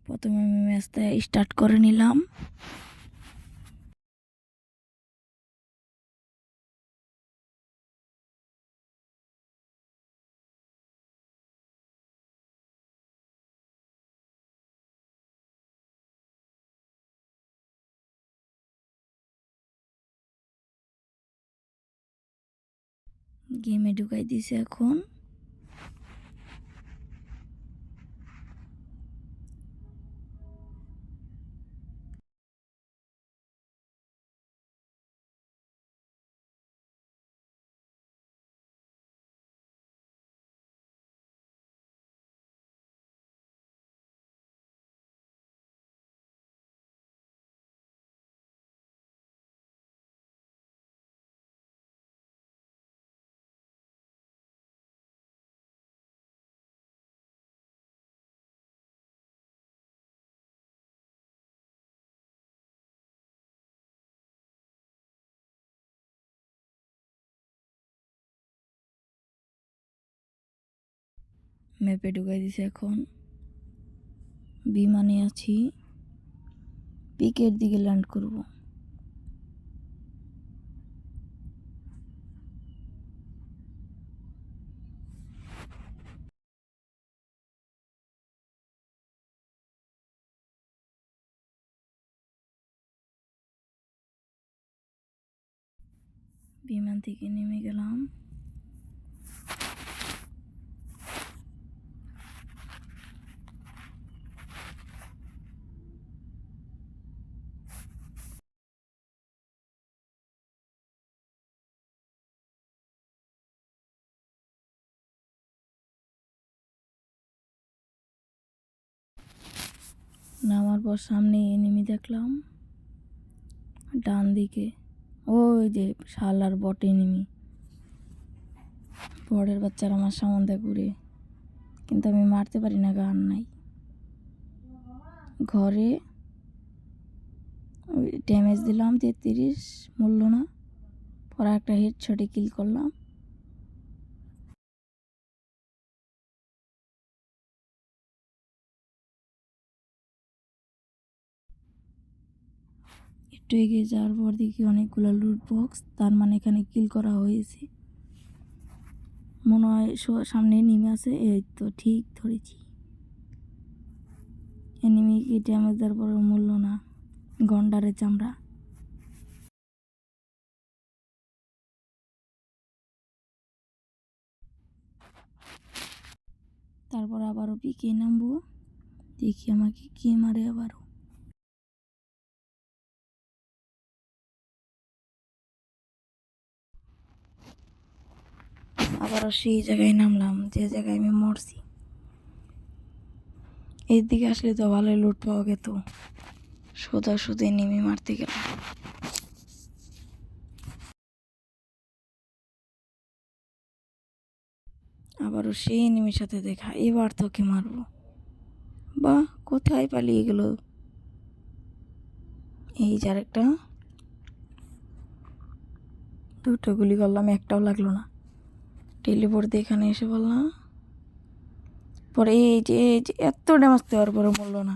প্রথমে আমি ম্যাচটা স্টার্ট করে নিলাম। গেমে ঢুকাই দিয়েছে এখন। ম্যাপে ঢুকাই দিছে এখন। বিমানে আছি, পিকের দিকে ল্যান্ড করব। বিমান থেকে নেমে গেলাম। নামার পর সামনে এনিমি দেখলাম ডান দিকে, ওই যে শালার বট এনিমি। বড়ের বাচ্চারা আমার সম্বন্ধে ঘুরে, কিন্তু আমি মারতে পারি না, গান নাই। ঘরে ওই ড্যামেজ দিলাম 33, মূল্য না। পরে একটা হেডশটে কিল করলাম। একটু এগিয়ে যাওয়ার পর দেখি অনেকগুলো লুট বক্স, তার মানে এখানে কিল করা হয়েছে। মনে হয় সামনে এনিমি আছে, এই তো ঠিক ধরেছি। এনিমিকে ড্যামেজ দেওয়ার পর মূল্য না, গন্ডারের চামড়া। তারপর আবারও পিকে নামবো, দেখি আমাকে কে মারে আবারও। আবারও সেই জায়গায় নামলাম যে জায়গায় আমি মরছি। এর দিকে আসলে তো ভালোই লুট পাওয়া যেত। সোজাসুজি নেমে মারতে গেলাম। আবারও সেই এনিমির সাথে দেখা, এবার তোকে মারবো। বা কোথায় পালিয়ে গেল? এই যে আরেকটা। দুটো গুলি করলাম, একটাও লাগলো না। টেলিপোর্ট দিয়ে এখানে এসে বললাম। পরে এই যে এত ড্যামেজ দেওয়ার পরে মরলো না।